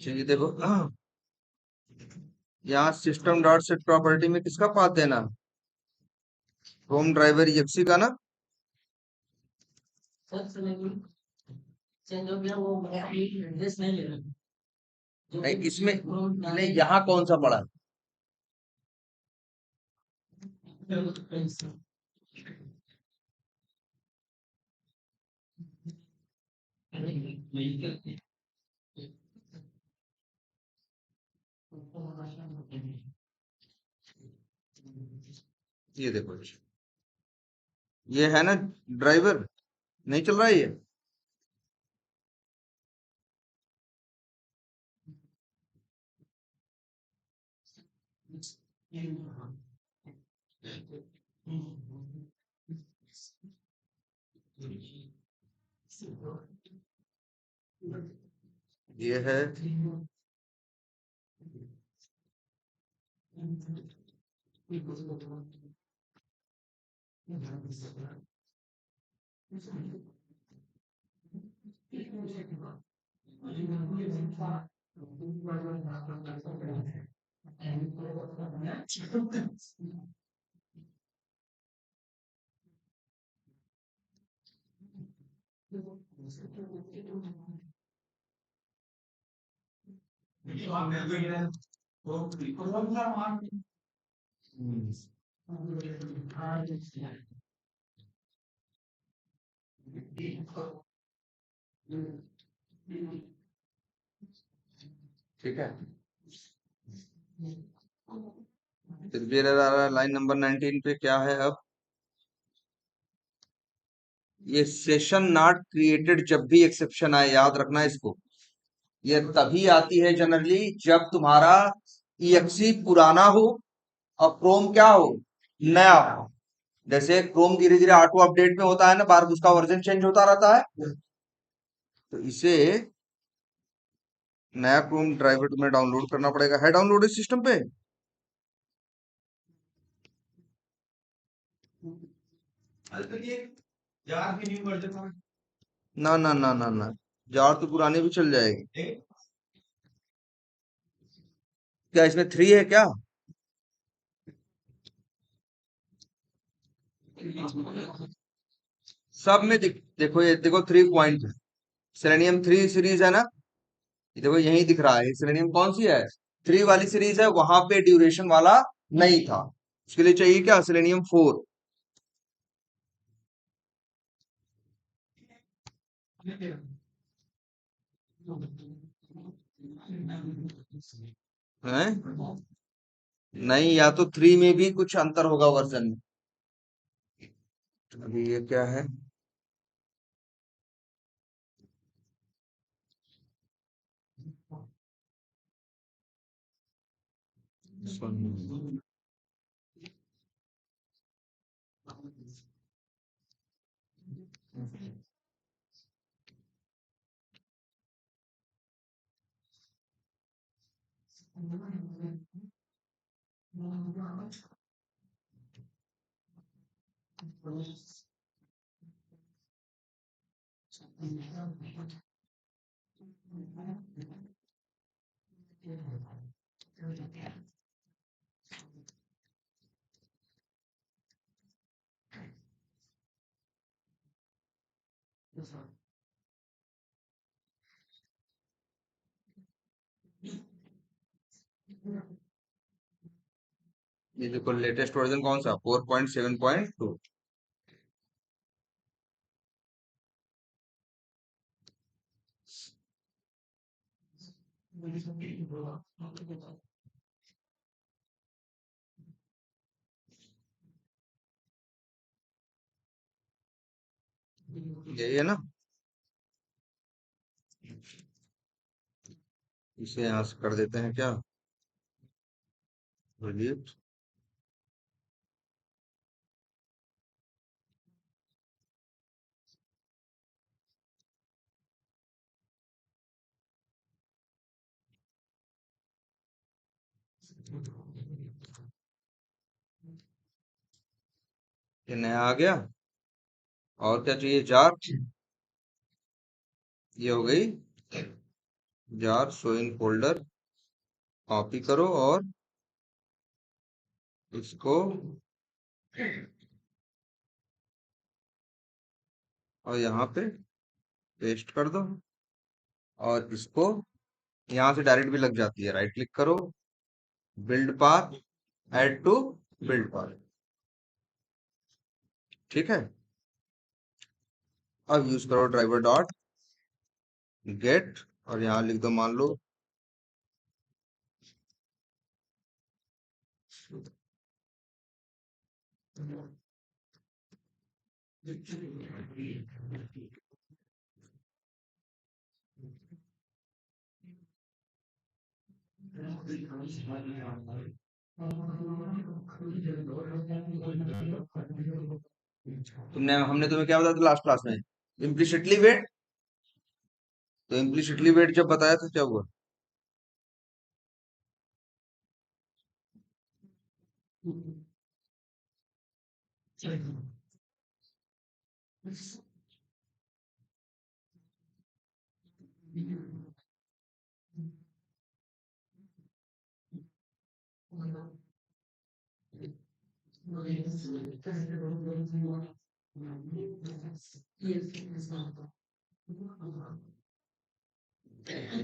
चलिए देखो, यहाँ सिस्टम डॉट सेट प्रॉपर्टी में किसका पाथ देना? होम ड्राइवर exe का ना? नहीं, इसमें नहीं, यहाँ कौन सा पड़ा? ये देखो, ये है ना ड्राइवर, नहीं चल रहा है ये। ये है, ठीक है। फिर भी एरर आ रहा है लाइन नंबर 19 पे। क्या है अब? ये सेशन नॉट क्रिएटेड जब भी एक्सेप्शन आए, याद रखना इसको। ये तभी आती है जनरली जब तुम्हारा exe पुराना हो और क्रोम क्या हो, नया हो। जैसे क्रोम धीरे धीरे ऑटो अपडेट में होता है ना, बार उसका वर्जन चेंज होता रहता है, तो इसे नया क्रोम ड्राइवर तुम्हें डाउनलोड करना पड़ेगा। है डाउनलोडेड सिस्टम पे? ना ना ना ना ना, जार तो पुराने भी चल जाएगी। क्या इसमें 3 है क्या? सब में देखो, ये देखो 3 पॉइंट है। सेलेनियम 3 सीरीज है ना, ये देखो यही दिख रहा है। सेलेनियम कौन सी है? 3 वाली सीरीज है, वहां पे ड्यूरेशन वाला नहीं था। उसके लिए चाहिए क्या? सेलेनियम 4 है। नहीं, या तो 3 में भी कुछ अंतर होगा वर्जन में। अभी ये क्या है? ये देखो लेटेस्ट वर्जन कौन सा 4.7.2। यही है ना। इसे यहाँ से कर देते हैं क्या, डिलीट। ये नया आ गया। और क्या चाहिए, जार। ये हो गई jar, show in folder. Copy करो और इसको, और यहाँ पे पेस्ट कर दो। और इसको यहाँ से डायरेक्ट भी लग जाती है, राइट क्लिक करो, build path, add to build path. ठीक है। अब यूज करो ड्राइवर डॉट गेट, और यहाँ लिख दो मान लो तुमने, हमने तुम्हें क्या बताया था लास्ट क्लास में, इम्प्लिसिटली वेट। तो इम्प्लिसिटली वेट जब बताया था क्या हुआ।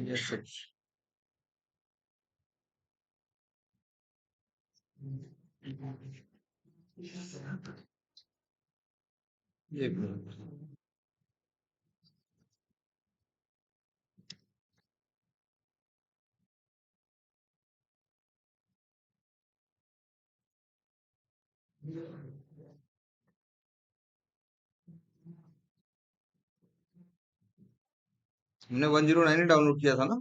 ये सच। एक मिनट। हमने 109 ही डाउनलोड किया था ना।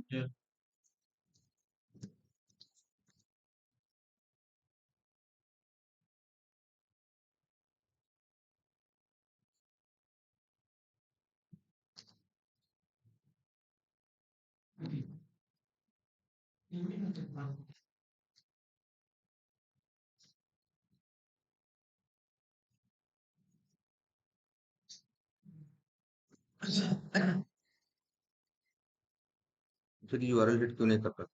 फिर यूआरएल हिट क्यों नहीं कर रहा।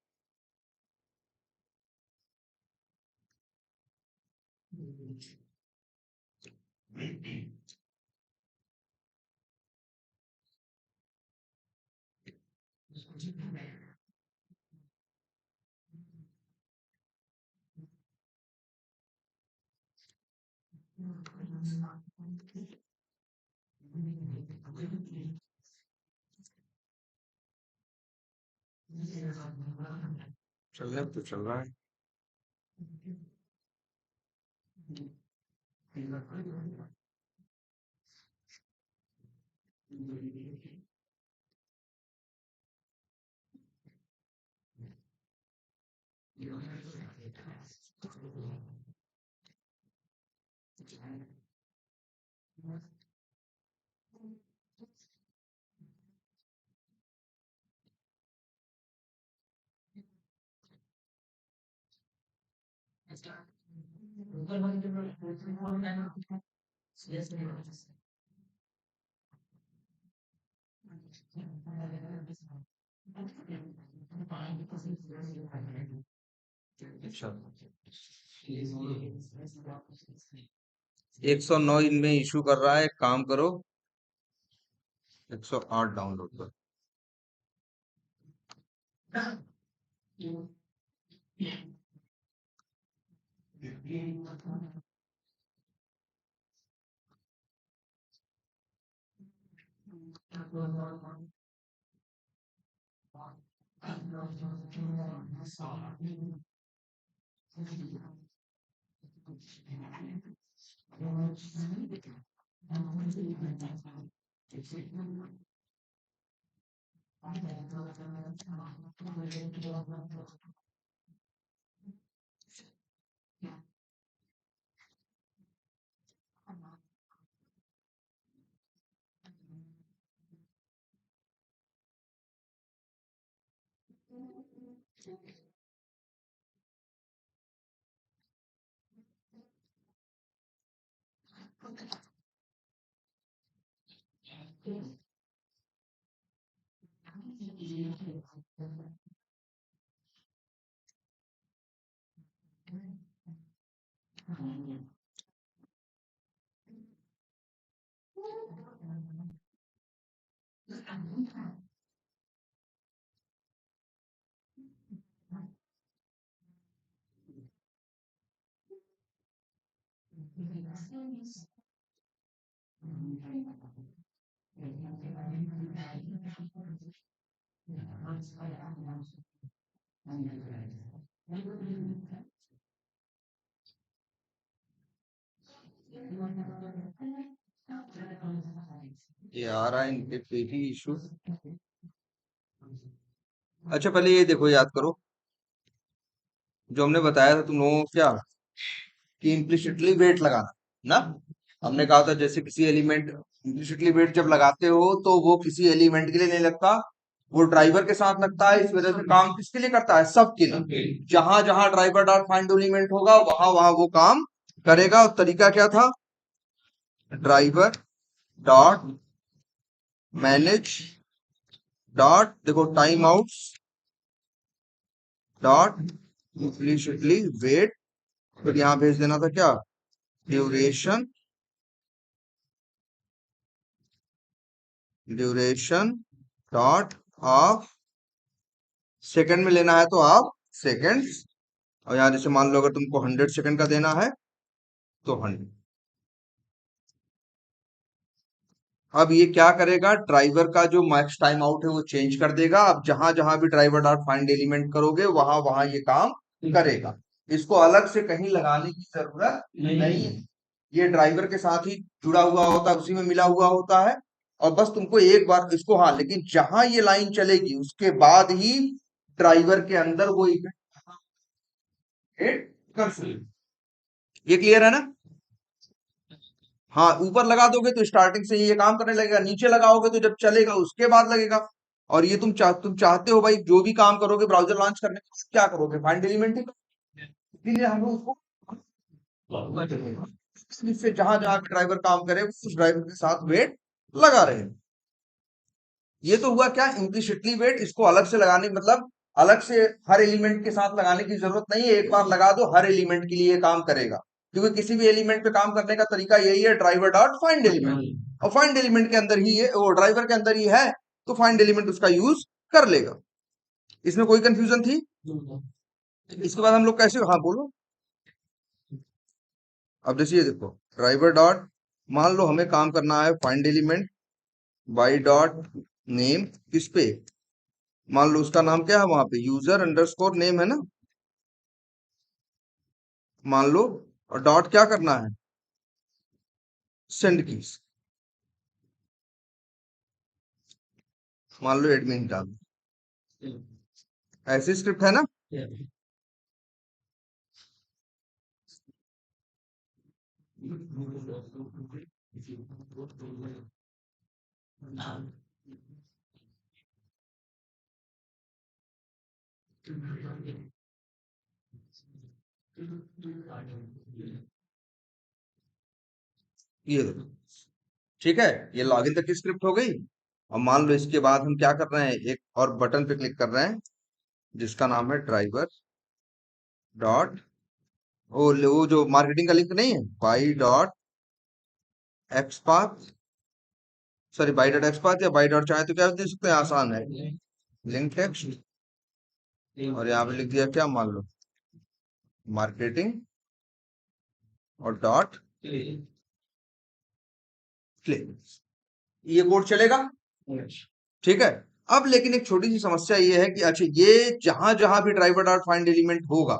चलने तो चल रहा है। अच्छा, 109 इनमें इशू कर रहा है, एक काम करो 108 डाउनलोड करो। ये आ रहा है इनके पे भी इशू। अच्छा पहले ये देखो, याद करो जो हमने बताया था तुम लोगों को, क्या कि इम्प्लिसिटली वेट लगाना ना। हमने कहा था जैसे किसी एलिमेंट इम्प्लिसिटली वेट जब लगाते हो तो वो किसी एलिमेंट के लिए नहीं लगता, वो ड्राइवर के साथ लगता है। इस वजह से काम किसके लिए करता है? सबके लिए। जहां जहां ड्राइवर डॉट फाइंड एलिमेंट होगा वहां वहां वो काम करेगा। और तरीका क्या था? ड्राइवर डॉट मैनेज डॉट, देखो, timeouts dot implicitly wait, फिर यहां भेज देना था क्या? Duration, duration dot of, second में लेना है तो आप सेकंड्स। और यहाँ जैसे मान लो अगर तुमको 100 सेकंड का देना है तो 100। अब ये क्या करेगा? ड्राइवर का जो मैक्स टाइम आउट है वो चेंज कर देगा। अब जहां जहां भी ड्राइवर डॉट फाइंड एलिमेंट करोगे वहां वहां ये काम करेगा। इसको अलग से कहीं लगाने की जरूरत नहीं है। ये ड्राइवर के साथ ही जुड़ा हुआ होता है, उसी में मिला हुआ होता है। और बस तुमको एक बार इसको, हाँ, लेकिन जहां ये लाइन चलेगी उसके बाद ही ड्राइवर के अंदर वो इवेंट कर सकते। ये क्लियर है ना? हाँ, ऊपर लगा दोगे तो स्टार्टिंग से ही ये काम करने लगेगा, नीचे लगाओगे तो जब चलेगा उसके बाद लगेगा। और ये तुम चाहते हो भाई जो भी काम करोगे ब्राउजर लॉन्च करने के बाद क्या करोगे? फाइंड एलिमेंट ही करोगे। इसीलिए हमें उसको इससे जहां जहां ड्राइवर काम करे उस ड्राइवर के साथ वेट लगा रहे। ये तो हुआ क्या? Implicitly wait. इसको अलग से लगाने, मतलब अलग से हर एलिमेंट के साथ लगाने की जरूरत नहीं है। एक बार लगा दो, हर एलिमेंट के लिए ये काम करेगा। क्योंकि किसी भी एलिमेंट पे काम करने का तरीका यही है, ड्राइवर डॉट फाइंड एलिमेंट। और फाइंड एलिमेंट के अंदर ही ये, वो ड्राइवर के अंदर ही है, तो फाइंड एलिमेंट उसका यूज कर लेगा। इसमें कोई कंफ्यूजन थी? इसके बाद हम लोग कैसे, हाँ बोलो। अब जैसे ये देखो, ड्राइवर डॉट, मान लो हमें काम करना है find element by dot name. किस पे? मान लो उसका नाम क्या है वहां पे? यूजर अंडरस्कोर नेम है ना, मान लो। और डॉट क्या करना है? Send keys. मान लो एडमिन डाल, ऐसी स्क्रिप्ट है ना। ये देखो, ठीक है, ये लॉगिन तक की स्क्रिप्ट हो गई। और मान लो इसके बाद हम क्या कर रहे हैं, एक और बटन पे क्लिक कर रहे हैं जिसका नाम है ड्राइवर डॉट, वो जो मार्केटिंग का लिंक नहीं है, by dot XPath, sorry by dot XPath, या बाई डॉट चाहे तो क्या दे सकते हैं, आसान है, लिंक टेक्स्ट। और यहाँ पे लिख दिया क्या, मान लो मार्केटिंग और डॉट प्ले, ये कोड चलेगा। ठीक है। अब लेकिन एक छोटी सी समस्या ये है कि अच्छा ये जहां जहां भी ड्राइवर डॉट फाइंड एलिमेंट होगा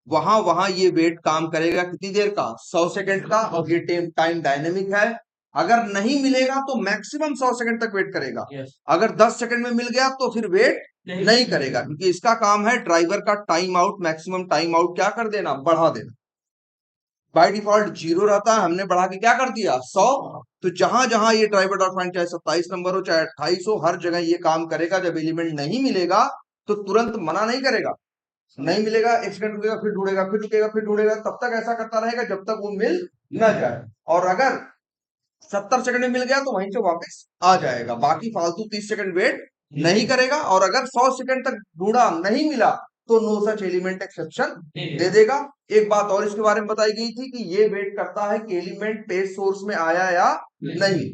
वहां वहां ये वेट काम करेगा कितनी देर का, 100 सेकंड का, और ये टाइम डायनेमिक है। अगर नहीं मिलेगा तो मैक्सिमम 100 सेकंड तक वेट करेगा। अगर 10 सेकंड में मिल गया तो फिर वेट नहीं करेगा, क्योंकि इसका काम है ड्राइवर का time out, maximum time out क्या कर देना, बढ़ा देना। बाय डिफॉल्ट 0 रहता है, हमने बढ़ा के क्या कर दिया 100। तो जहां जहां ये ड्राइवर डॉट फाइंड चाहे 27 नंबर हो चाहे 28 हो, हर जगह ये काम करेगा। जब एलिमेंट नहीं मिलेगा तो तुरंत मना नहीं करेगा, नहीं मिलेगा 1 सेकंड रुकेगा, फिर ढूंढेगा, फिर रुकेगा, फिर ढूंढेगा, तब तक ऐसा करता रहेगा जब तक वो मिल न जाए। और अगर 70 सेकंड में मिल गया तो वहीं से वापस आ जाएगा, बाकी फालतू 30 सेकंड वेट नहीं करेगा। और अगर 100 सेकंड तक ढूंढा नहीं मिला तो नो सच एलिमेंट एक्सेप्शन दे देगा। एक बात और इसके बारे में बताई गई थी कि ये वेट करता है कि एलिमेंट पेज सोर्स में आया या नहीं,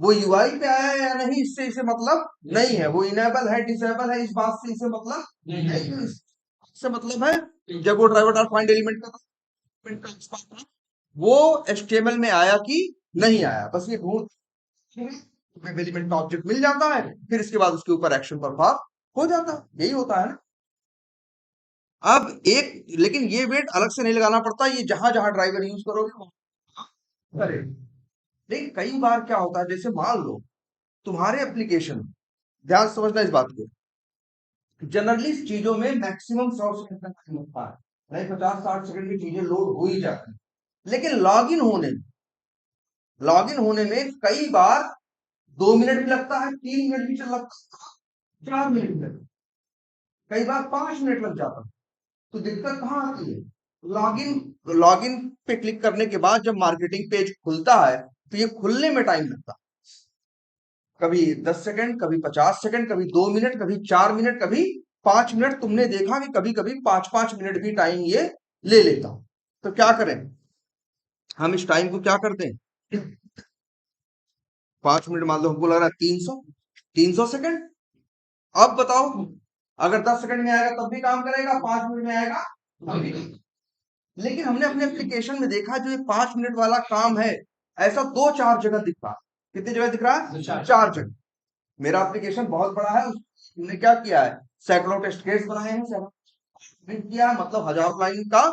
वो यूआई पे आया या नहीं इससे इसे मतलब नहीं है, वो इनेबल है डिसेबल है इस बात से इसे मतलब नहीं, इससे मतलब है जब वो ड्राइवर डॉट फाइंड एलिमेंट का वो एचटीएमएल में आया कि नहीं आया, बस ये ढूंढ एलिमेंट का ऑब्जेक्ट मिल जाता है, फिर इसके बाद उसके ऊपर एक्शन परफॉर्म हो जाता है, यही होता है ना। अब एक लेकिन ये वेट अलग से नहीं लगाना पड़ता, ये जहां जहां ड्राइवर यूज करोगे वहां करे। लेकिन कई बार क्या होता है, जैसे मान लो तुम्हारे एप्लीकेशन, ध्यान से समझना इस बात को, जनरली चीजों में मैक्सिमम 100 सेकंड तक टाइम होता है, नहीं 50-60 सेकंड में चीजें लोड हो ही जाती है। लेकिन लॉगिन होने में कई बार 2 मिनट भी लगता है, 3 मिनट भी चल लगता है, 4 मिनट भी लगता है, कई बार 5 मिनट लग जाता है। तो दिक्कत कहाँ आती है, लॉगिन लॉगिन पे क्लिक करने के बाद जब मार्केटिंग पेज खुलता है तो ये खुलने में टाइम लगता है, कभी 10 सेकंड, कभी 50 सेकंड, कभी 2 मिनट, कभी 4 मिनट, कभी 5 मिनट। तुमने देखा कि कभी कभी 5-5 मिनट भी टाइम ये ले लेता। तो क्या करें, हम इस टाइम को क्या करते हैं, 5 मिनट मान लो, हमको लग रहा है 300 सेकंड। अब बताओ, अगर 10 सेकंड में आएगा तब भी काम करेगा, 5 मिनट में आएगा तब भी। लेकिन हमने अपने एप्लीकेशन में देखा जो ये 5 मिनट वाला काम है, ऐसा 2-4 जगह दिख रहा है। कितनी जगह दिख रहा है, 4 जगह। मेरा एप्लीकेशन बहुत बड़ा है, हमने क्या किया है, सैकड़ों टेस्ट केस बनाए हैं, प्रिंट किया है, मतलब 1000 लाइन का,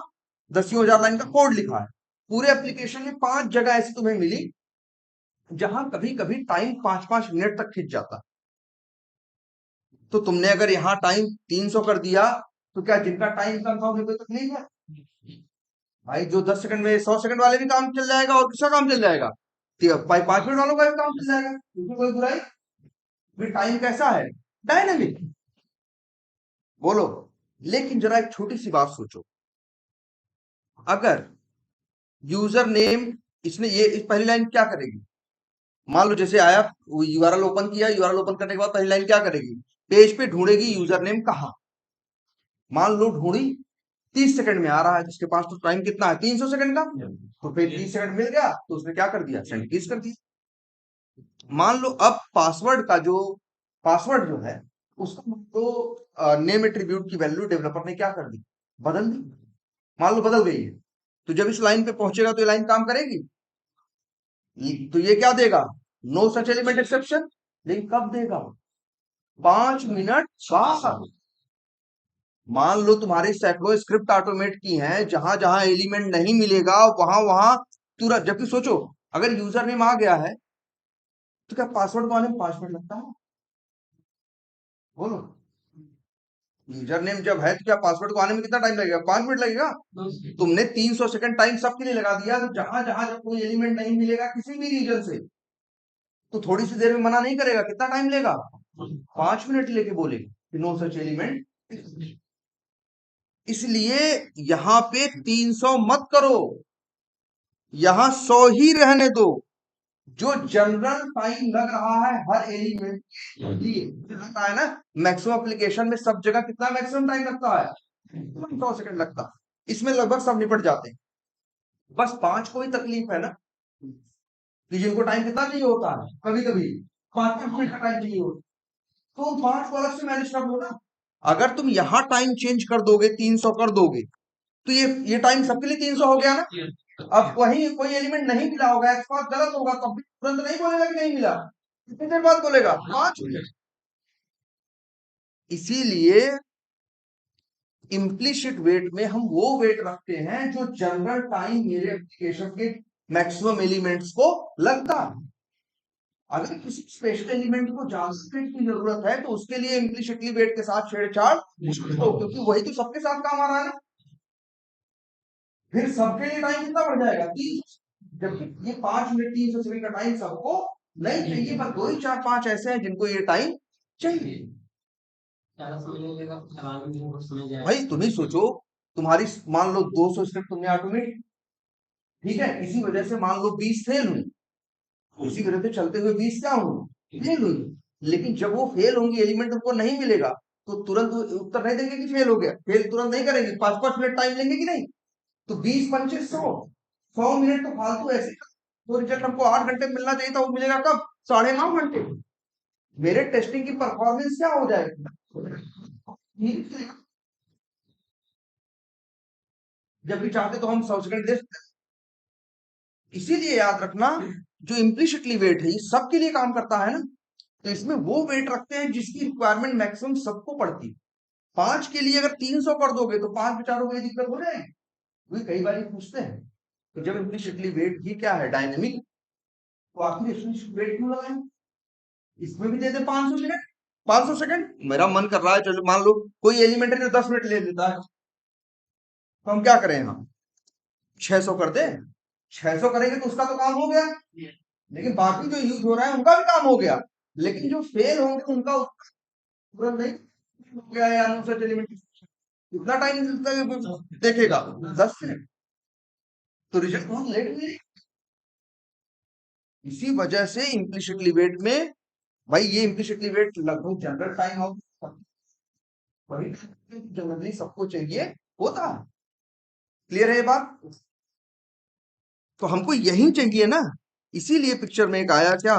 10,000 लाइन का कोड लिखा है। पूरे एप्लीकेशन में 5 जगह ऐसी तुम्हें मिली जहां कभी कभी टाइम 5-5 मिनट तक खिंच जाता। तो तुमने अगर यहाँ टाइम 300 कर दिया तो क्या जिनका टाइम कम था उन्हें कोई तकलीफ है, भाई जो 10 सेकंड में 100 सेकंड वाले भी काम चल जाएगा और किसका काम चल जाएगा, भाई 5 मिनट वालों का भी काम चल जाएगा, इसमें कोई बुराई। फिर टाइम कैसा है, डायनेमिक, बोलो। लेकिन जरा एक छोटी सी बात सोचो, अगर यूजर नेम, इसने ये इस पहली लाइन क्या करेगी, मान लो जैसे आया यूआरएल ओपन किया, यूआरएल ओपन करने के बाद पहली लाइन क्या करेगी, पेज पे ढूंढेगी यूजर नेम कहाँ, मान लो ढूंढी 30 सेकंड में आ रहा है, जिसके पास तो टाइम कितना है 300 सेकंड का, तो फिर 30 सेकंड मिल गया तो उसने क्या कर दिया, सेंड कीज कर दी। मान लो अब पासवर्ड जो है उसका तो नेम एट्रीब्यूट की वैल्यू डेवलपर ने क्या कर दी, बदल दी, मान लो बदल गई है। तो जब इस लाइन पे पहुंचेगा तो ये लाइन काम करेगी, तो ये क्या देगा, नो सच एलिमेंट एक्सेप्शन। लेकिन कब देगा, 5 मिनट बाद। मान लो तुम्हारी सैकड़ों स्क्रिप्ट ऑटोमेट की हैं, जहां जहां एलिमेंट नहीं मिलेगा वहां वहां तुरंत, जबकि सोचो अगर यूजर नेम आ गया है तो क्या पासवर्ड को आने में 5 मिनट लगता है, बोलो। यूजर नेम जब है तो क्या पासवर्ड को आने में कितना टाइम लगेगा, 5 मिनट लगेगा। तुमने 300 सेकंड टाइम सबके लिए लगा दिया, तो जहां जहां जब कोई एलिमेंट नहीं मिलेगा किसी भी रीजन से तो थोड़ी सी देर में मना नहीं करेगा, कितना टाइम लेगा, 5 मिनट लेके बोलेगा नो सच एलिमेंट। इसलिए यहां पे 300 मत करो, यहां 100 ही रहने दो। जो जनरल टाइम लग रहा है हर एलिमेंट के लिए लगता है ना, मैक्सिमम एप्लीकेशन में सब जगह कितना मैक्सिमम टाइम लगता है, 100 सेकंड लगता है, इसमें लगभग सब निपट जाते हैं। बस 5 को ही तकलीफ है ना, कि जिनको टाइम कितना चाहिए होता है, कभी कभी 5-5 मिनट का टाइम चाहिए होता है, तो 5 को अलग से मैनेज कर लो ना। अगर तुम यहां टाइम चेंज कर दोगे, 300 कर दोगे, तो ये टाइम सबके लिए 300 हो गया ना। अब वही कोई एलिमेंट नहीं मिला होगा, एक्स पाथ गलत होगा, तब भी तुरंत नहीं बोलेगा कि नहीं मिला, कितनी देर बाद बोलेगा, 5 मिनट। इसीलिए इम्प्लीसिट वेट में हम वो वेट रखते हैं जो जनरल टाइम मेरे एप्लीकेशन के मैक्सिमम एलिमेंट्स को लगता है। अगर किसी स्पेशल एलिमेंट को जांचने की जरूरत है तो उसके लिए इम्प्लीसिटली वेट के साथ छेड़छाड़ मुश्किल हो, क्योंकि वही तो सबके साथ काम आ रहा है ना। फिर सबके लिए टाइम कितना बढ़ जाएगा, 300, जबकि ये 5 मिनट 300 सेकंड का टाइम सबको नहीं चाहिए, पर 2 ही 4 5 ऐसे हैं जिनको ये टाइम चाहिए। भाई तुम ही सोचो, तुम्हारी मान लो 200 स्टेप तुमने ऑटोमेट, ठीक है, इसी वजह से मान लो 20 फेल हुई, उसी वजह से चलते हुए 20 क्या हुई, फेल हुई। लेकिन जब वो फेल होंगी, एलिमेंट उनको नहीं मिलेगा, तो तुरंत वो उत्तर नहीं देंगे कि फेल हो गया, फेल तुरंत नहीं करेंगे, 5 5 मिनट टाइम लेंगे कि नहीं। तो 20 25 100 100 मिनट तो फालतू ऐसे, तो रिजल्ट हमको 8 घंटे में मिलना चाहिए था, वो मिलेगा कब, 9.5 घंटे। मेरे टेस्टिंग की परफॉर्मेंस क्या हो जाएगी, जब भी चाहते तो हम 100 सेकंड दे सकते हैं। इसीलिए याद रखना, जो इम्प्लिसिटली वेट है ये सबके लिए काम करता है ना, तो इसमें वो वेट रखते हैं जिसकी रिक्वायरमेंट मैक्सिमम सबको पड़ती है। 5 के लिए अगर 300 कर दोगे तो 5 बेचारों को ये दिक्कत हो जाएगी। वे कई बार पूछते हैं, तो जब इम्प्लिसिटली वेट ही क्या है, डायनेमिक, तो आखिर इसमें वेट क्यों लगाए, इसमें भी दे दे 500 मिनट, 500 सेकंड। मेरा मन कर रहा है, चलो मान लो कोई एलिमेंट है जो 10 मिनट ले लेता है, तो हम क्या करें, हम 600 कर दें, 600 करेंगे तो उसका तो काम हो गया, लेकिन बाकी जो यूज हो रहा है उनका भी काम हो गया, लेकिन जो फेल होंगे उनका तुरंत नहीं हो गया है, अनुसार एलिमेंट कितना टाइम देखेगा, 10 मिनट, तो रिजल्ट बहुत लेट मिलेगा। इसी वजह से इम्प्लिसिटली वेट में, भाई ये इम्प्लिसिटली वेट लगभग जनरल टाइम ऑफ वही जनरली सबको चाहिए होता है। क्लियर है ये बात, तो हमको यही चाहिए ना, इसीलिए पिक्चर में एक आया क्या,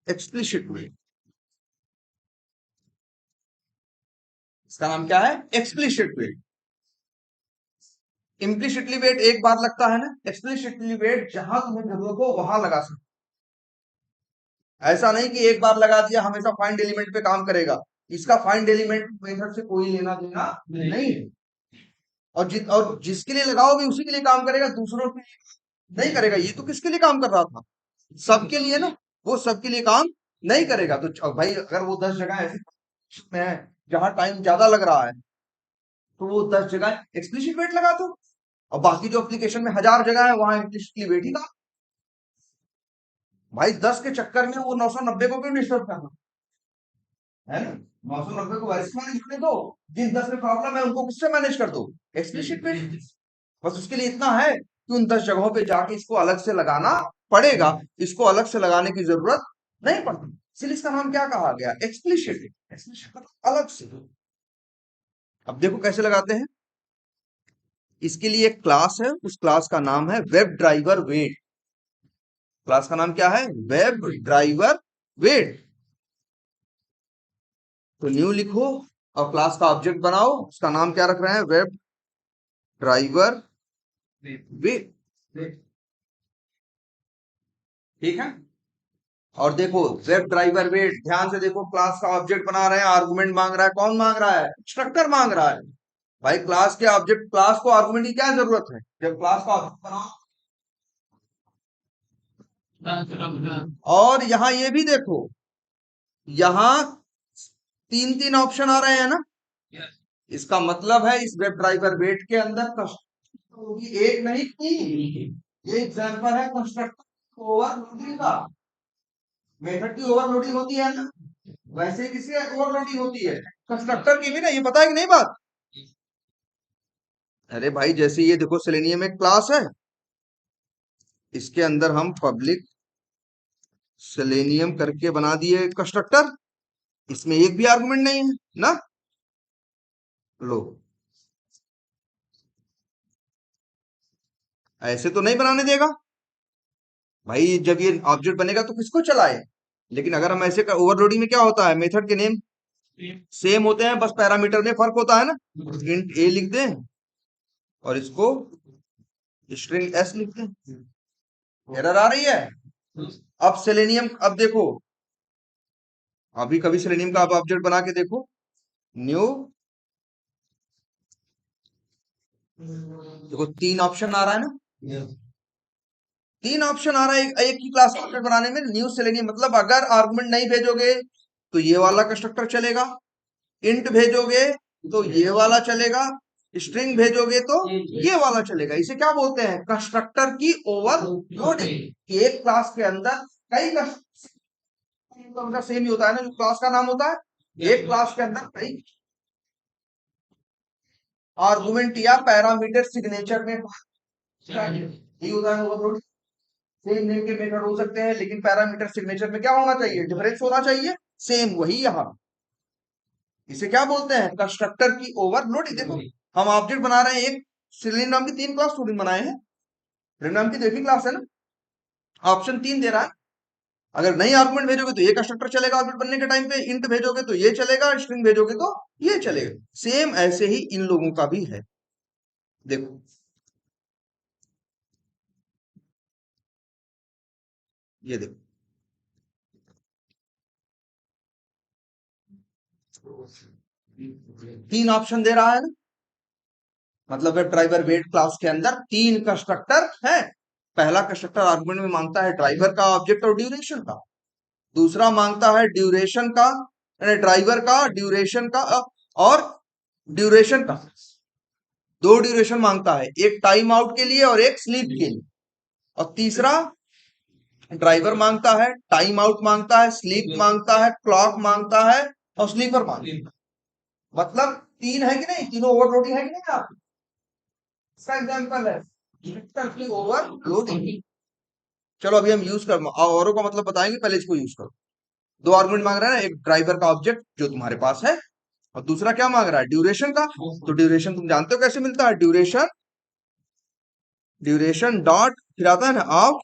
एक्सप्लिसिट वेट। इसका नाम क्या है, एक्सप्लिसिट वेट। इम्प्लिसिटली वेट एक बार लगता है ना, एक्सप्लिसिटली वेट जहां तुम्हें जरूरत हो वहां लगा सकते, ऐसा नहीं कि एक बार लगा दिया हमेशा फाइंड एलिमेंट पे काम करेगा। इसका फाइंड एलिमेंट मेथड से कोई लेना देना नहीं है, और जिसके लिए लगाओगे उसी के लिए काम करेगा, दूसरों के लिए नहीं करेगा। ये तो किसके लिए काम कर रहा था, सबके लिए ना, वो सबके लिए काम नहीं करेगा। तो भाई अगर वो 10 जगह ऐसी में है जहां टाइम ज्यादा लग रहा है, तो वो 10 जगह एक्सप्लिसिट वेट लगा दो, और बाकी जो एप्लीकेशन में 1000 जगह है वहां इम्प्लिसिटली वेट ही था। भाई 10 के चक्कर में वो 990 को क्यों डिस्टर्ब करना, है ना। 990 को वैसे मैनेज करने दो, जिन 10 में प्रॉब्लम है उनको किससे मैनेज कर दो, एक्सप्लिसिट वेट। बस उसके लिए इतना है कि उन 10 जगहों पे जाके इसको अलग से लगाना पड़ेगा, इसको अलग से लगाने की जरूरत नहीं पड़ती, इसलिए इसका नाम क्या कहा गया, एक्सप्लिसिट। एक्सप्लिसिट मतलब अलग से। अब देखो कैसे लगाते हैं, इसके लिए एक क्लास है, उस क्लास का नाम है वेब ड्राइवर वेट। क्लास का नाम क्या है, वेब ड्राइवर वेट। तो न्यू लिखो और क्लास का ऑब्जेक्ट बनाओ, उसका नाम क्या रख रहे हैं, वेब ड्राइवर वेट, ठीक है। और देखो वेब ड्राइवर वेट, ध्यान से देखो, क्लास का ऑब्जेक्ट बना रहे हैं, आर्गुमेंट मांग रहा है, कौन मांग रहा है, इंस्ट्रक्टर मांग रहा है। भाई क्लास के ऑब्जेक्ट, क्लास को आर्गुमेंट की क्या जरूरत है, जब क्लास का ऑब्जेक्ट बनाओ। और यहाँ ये भी देखो, यहाँ 3 3 ऑप्शन आ रहे हैं ना, इसका मतलब है इस वेब ड्राइवर वेट के अंदर कंस्ट्रक्टर होगी, एक नहीं 3। ये एग्जांपल है कंस्ट्रक्टर ओवरलोडिंग का। मेथड की ओवरलोडिंग होती है ना, वैसे ही किसी ओवरलोडिंग होती है, कंस्ट्रक्टर की भी ना, ये पता है कि नहीं बात। अरे भाई जैसे ये देखो, सेलेनियम एक क्लास है, इसके अंदर हम पब्लिक सेलेनियम करके बना दिए कंस्ट्रक्टर, इसमें एक भी आर्गुमेंट नहीं है ना, लो, ऐसे तो नहीं बनाने देगा। भाई जब ये ऑब्जेक्ट बनेगा तो किसको चलाए, लेकिन अगर हम ऐसे ओवरलोडिंग में क्या होता है, मेथड के नेम सेम होते हैं, बस पैरामीटर में फर्क होता है ना, इंट ए लिख दें और इसको स्ट्रिंग एस लिखते हैं। एरर आ रही है। अब सेलेनियम, अब देखो, अभी कभी सेलेनियम का आप ऑब्जेक्ट बना के देखो, न्यू, देखो 3 ऑप्शन आ रहा है ना, 3 ऑप्शन आ रहा है एक ही क्लास ऑब्जेक्ट बनाने में। न्यू सेलेनियम मतलब अगर आर्गुमेंट नहीं भेजोगे तो ये वाला कंस्ट्रक्टर चलेगा, इंट भेजोगे तो ये वाला चलेगा, स्ट्रिंग भेजोगे तो ये वाला चलेगा। इसे क्या बोलते हैं? कंस्ट्रक्टर की ओवरलोडिंग। एक क्लास के अंदर कई तो उनका सेम ही होता है ना, जो क्लास का नाम होता है। एक क्लास के अंदर कई आर्गुमेंट या पैरामीटर सिग्नेचर में यही होता है ओवरलोड। सेम नेम के मेथड हो सकते हैं, लेकिन पैरामीटर सिग्नेचर में क्या होना चाहिए? डिफरेंस होना चाहिए। सेम वही यहाँ, इसे क्या बोलते हैं? कंस्ट्रक्टर की ओवरलोडिंग। देखो हम ऑब्जेक्ट बना रहे हैं, एक सिलेंडर नाम की 3 क्लास स्टूडेंट बनाए हैं, सिलेंडर नाम की देखी क्लास है ना, ऑप्शन 3 दे रहा है। अगर नई आर्गुमेंट भेजोगे तो ये कंस्ट्रक्टर चलेगा ऑब्जेक्ट बनने के टाइम पे, इंट भेजोगे तो ये चलेगा, स्ट्रिंग भेजोगे तो ये चलेगा। सेम ऐसे ही इन लोगों का भी है। देखो ये देखो, 3 ऑप्शन दे रहा है ना, मतलब वेब ड्राइवर वेट क्लास के अंदर 3 कंस्ट्रक्टर है। पहला कंस्ट्रक्टर आर्गुमेंट में मांगता है ड्राइवर का ऑब्जेक्ट और ड्यूरेशन का, दूसरा मांगता है ड्यूरेशन का, ड्राइवर का, ड्यूरेशन का और ड्यूरेशन का, 2 ड्यूरेशन मांगता है, एक टाइम आउट के लिए और एक स्लीप के लिए। और तीसरा ड्राइवर मांगता है, टाइम आउट मांगता है, स्लीप मांगता है, क्लॉक मांगता है और स्लीपर मांगता है। मतलब 3 है कि नहीं? तीनों ओवरलोडिंग है कि नहीं? आप इसका एग्जांपल है ओवरलोडिंग। चलो अभी हम यूज कर औरों का मतलब बताएंगे, पहले इसको यूज करो। 2 आर्गुमेंट मांग रहा है ना, एक ड्राइवर का ऑब्जेक्ट जो तुम्हारे पास है, और दूसरा क्या मांग रहा है? ड्यूरेशन का। तो ड्यूरेशन तुम जानते हो कैसे मिलता है? ड्यूरेशन, ड्यूरेशन डॉट फिर आता है ना ऑफ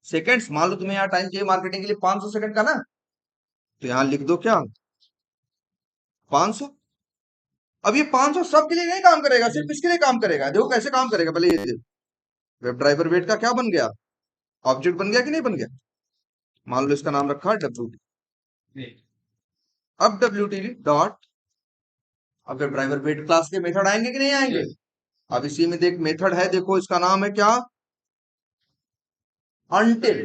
सेकेंड्स। मान लो तुम्हें यहाँ टाइम चाहिए मार्केटिंग के लिए 500 सेकंड का ना, तो यहाँ लिख दो क्या? 500। अब ये 500 सबके लिए नहीं काम करेगा, सिर्फ इसके लिए काम करेगा। देखो कैसे काम करेगा, पहले ये देखो। वेब ड्राइवर वेट का क्या बन गया? ऑब्जेक्ट बन गया कि नहीं बन गया? मान लो इसका नाम रखा है WT। अब WT डॉट, अब वेब ड्राइवर वेट क्लास के मेथड आएंगे कि नहीं आएंगे? अब इसी में देख मेथड है, देखो इसका नाम है क्या? अनटिल।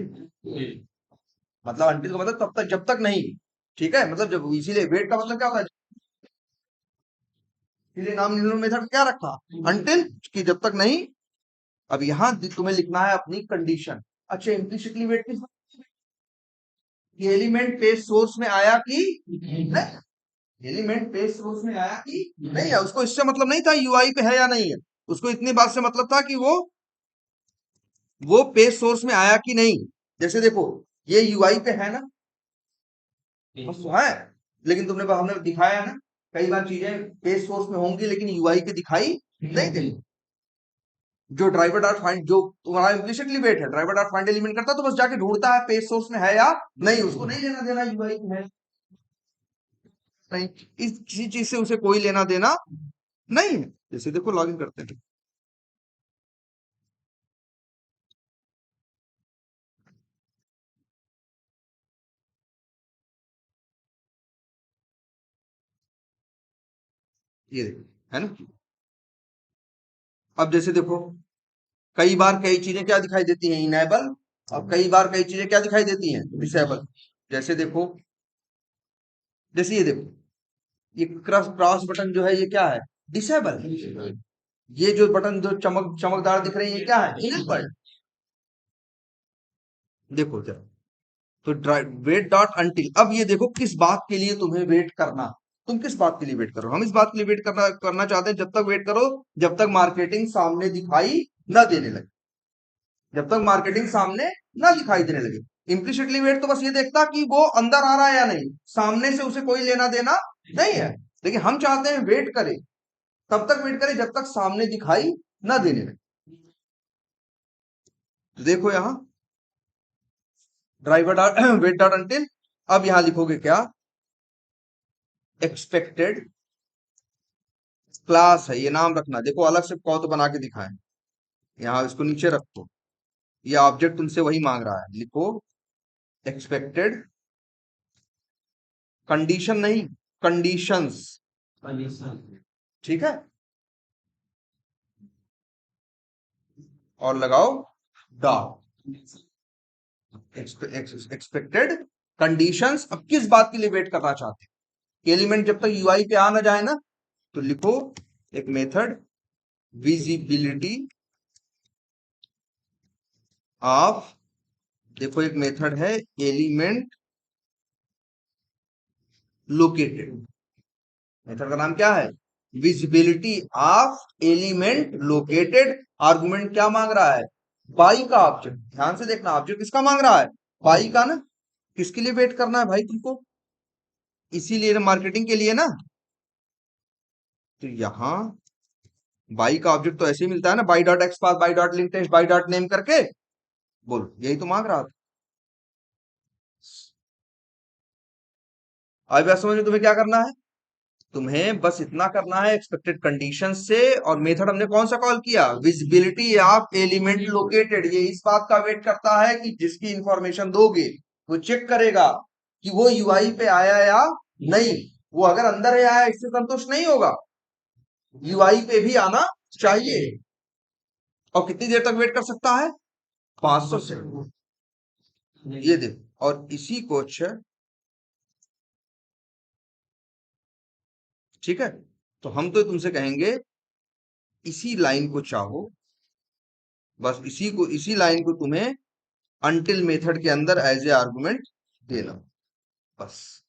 मतलब अनटिल का मतलब तब तक, जब तक नहीं। ठीक है, मतलब जब, इसीलिए वेट का मतलब क्या होता है, इसीलिए नाम मेथड क्या रखा? अनटिल, कि जब तक नहीं। अब यहां तुम्हें लिखना है अपनी कंडीशन। अच्छा, इम्प्लिसिटली वेट किस, एलिमेंट पेज सोर्स में आया कि नहीं, एलिमेंट पेज सोर्स में आया कि नहीं है। उसको इससे मतलब नहीं था यूआई पे है या नहीं है, उसको इतनी बात से मतलब था कि वो पेज सोर्स में आया कि नहीं। जैसे देखो ये यूआई पे है ना, बस तो है, लेकिन तुमने हमने दिखाया है ना, कई बार चीजें पेज सोर्स में होंगी लेकिन यूआई पे दिखाई नहीं देंगी। जो ड्राइवर डॉट फाइंड, जो तुम्हारा इम्प्लिसिटली वेट है, ड्राइवर डॉट फाइंड एलिमेंट करता है, तो बस जाके ढूंढता है पेज सोर्स में है या नहीं, उसको नहीं लेना देना यूआई पे है नहीं, इस किसी चीज से उसे कोई लेना देना नहीं है। जैसे देखो लॉगिन करते हैं, ये देखो है ना। अब जैसे देखो कई बार कई चीजें क्या दिखाई देती हैं? इनेबल। और कई बार कई चीजें क्या दिखाई देती हैं? डिसेबल। जैसे देखो, जैसे ये देखो, ये क्रॉस क्रॉस बटन जो है ये क्या है? डिसेबल। ये जो बटन जो चमकदार दिख रही है ये क्या है? इनेबल। देखो जरा, तो वेट डॉट अनटिल। अब ये देखो किस बात के लिए तुम्हें वेट करना, तुम किस बात के लिए वेट करो? हम इस बात के लिए वेट करना करना चाहते हैं, जब तक वेट करो जब तक मार्केटिंग सामने दिखाई न देने लगे, जब तक मार्केटिंग सामने ना दिखाई देने लगे। इम्प्लिसिटली वेट तो बस ये देखता कि वो अंदर आ रहा है या नहीं, सामने से उसे कोई लेना देना नहीं है। लेकिन हम चाहते हैं वेट करे, तब तक वेट करे जब तक सामने दिखाई ना देने लगे। तो देखो यहां driver dot wait dot until. अब यहां लिखोगे क्या? एक्सपेक्टेड क्लास है, ये नाम रखना। देखो अलग से कहो तो बना के दिखाएं, यहाँ इसको नीचे रखो। ये ऑब्जेक्ट तुमसे वही मांग रहा है, लिखो एक्सपेक्टेड कंडीशन, नहीं कंडीशंस, ठीक है। और लगाओ डॉट एक्सपेक्टेड कंडीशंस। अब किस बात के लिए वेट करना चाहते हैं? एलिमेंट जब तक यूआई पे आ ना जाए ना, तो लिखो एक मेथड विजिबिलिटी ऑफ, देखो एक मेथड है एलिमेंट लोकेटेड। मेथड का नाम क्या है? Visibility of element located. Argument क्या मांग रहा है? बाई का ऑब्जेक्ट। ध्यान से देखना, ऑब्जेक्ट किसका मांग रहा है? बाई का ना। किसके लिए वेट करना है भाई तुमको? इसीलिए ना, मार्केटिंग के लिए ना। तो यहां बाई का ऑब्जेक्ट तो ऐसे ही मिलता है ना, by dot xpath, by dot link text, by dot name करके। बोल, यही तो मांग रहा था। अब बात समझ में, तुम्हें क्या करना है? तुम्हें बस इतना करना है, एक्सपेक्टेड कंडीशन से। और मेथड हमने कौन सा कॉल किया? Visibility of element located. ये इस बात का वेट करता है कि जिसकी इंफॉर्मेशन दोगे वो चेक करेगा कि वो यूआई पे आया या नहीं। वो अगर अंदर है आया, इससे संतुष्ट नहीं होगा, यूआई पे भी आना चाहिए। और कितनी देर तक वेट कर सकता है? 500 सेकंड। ये देखो, और इसी को अच्छा, ठीक है। तो हम तो तुमसे कहेंगे इसी लाइन को चाहो, बस इसी को, इसी लाइन को तुम्हें अनटिल मेथड के अंदर एज ए आर्गुमेंट देना, बस।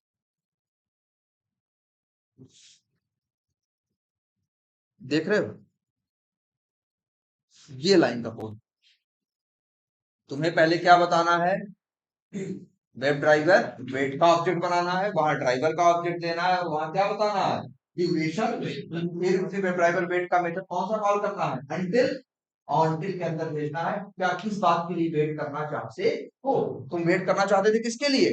देख रहे हो? ये लाइन का कोड। तुम्हें पहले क्या बताना है? वेब ड्राइवर वेट का ऑब्जेक्ट बनाना है, वहां ड्राइवर का ऑब्जेक्ट देना है, वहां क्या बताना है? ड्यूरेशन। फिर उसी वेब ड्राइवर वेट का मेथड कौन सा कॉल करना है? अनटिल। और अनटिल के अंदर भेजना है क्या, किस बात के लिए वेट करना चाहते हो। तुम वेट करना चाहते थे किसके लिए?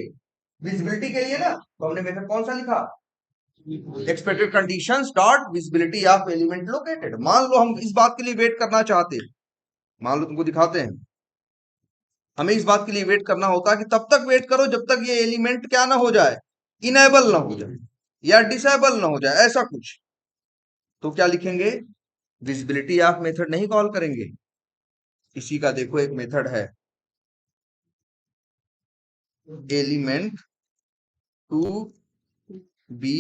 विजिबिलिटी के लिए ना। तो हमने मेथड कौन सा लिखा? Expected conditions dot visibility of element located. मान लो हम इस बात के लिए वेट करना चाहते, मान लो तुमको दिखाते हैं, हमें इस बात के लिए वेट करना होता है कि तब तक वेट करो जब तक ये एलिमेंट क्या ना हो जाए, इनेबल ना हो जाए या डिसेबल ना हो जाए, ऐसा कुछ। तो क्या लिखेंगे? विजिबिलिटी ऑफ मेथड नहीं कॉल करेंगे। इसी का देखो एक मेथड है एलिमेंट टू बी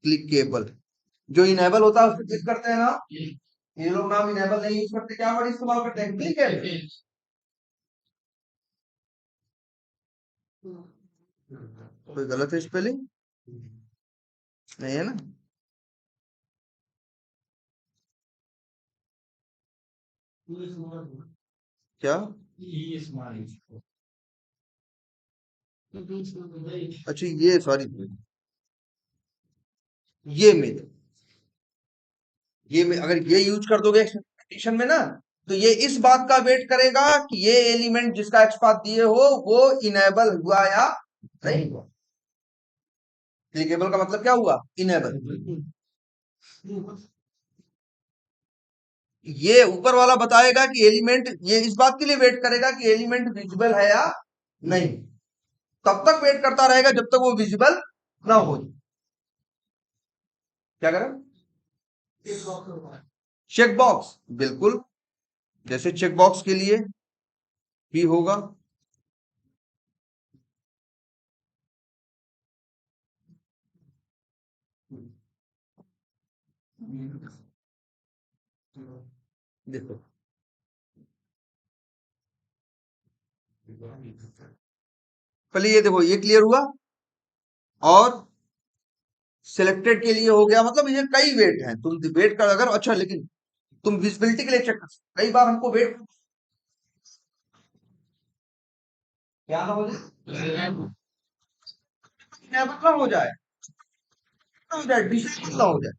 क्लिकेबल। जो इनेबल होता है उस पर क्लिक करते हैं ना, ये लोग नाम इनेबल नहीं यूज करते, क्या वर्ड इस्तेमाल करते हैं? क्लिकेबल। कोई गलत है स्पेलिंग? नहीं है ना? क्या? अच्छा, ये सॉरी, ये मेथड, अगर ये यूज कर दोगे एक्सपेक्टेशन में ना, तो ये इस बात का वेट करेगा कि ये एलिमेंट जिसका एक्सपाथ दिए हो वो इनेबल हुआ या नहीं हुआ। क्लिकेबल का मतलब क्या हुआ? इनेबल। ये ऊपर वाला बताएगा कि एलिमेंट, ये इस बात के लिए वेट करेगा कि एलिमेंट विजिबल है या नहीं। तब तक वेट करता रहेगा जब तक वो विजिबल ना हो। क्या करें? चेक बॉक्स, बिल्कुल। जैसे चेक बॉक्स के लिए भी होगा। देखो, पहले ये देखो, ये क्लियर हुआ। और सिलेक्टेड के लिए हो गया, मतलब ये कई वेट हैं, तुम वेट कर अगर, अच्छा लेकिन तुम विजिबिलिटी के लिए चेक कर सकते, कई बार हमको वेट क्या ना हो जाए, इनेबल ना हो जाए, ना हो जाए, डिसेबल ना हो जाए।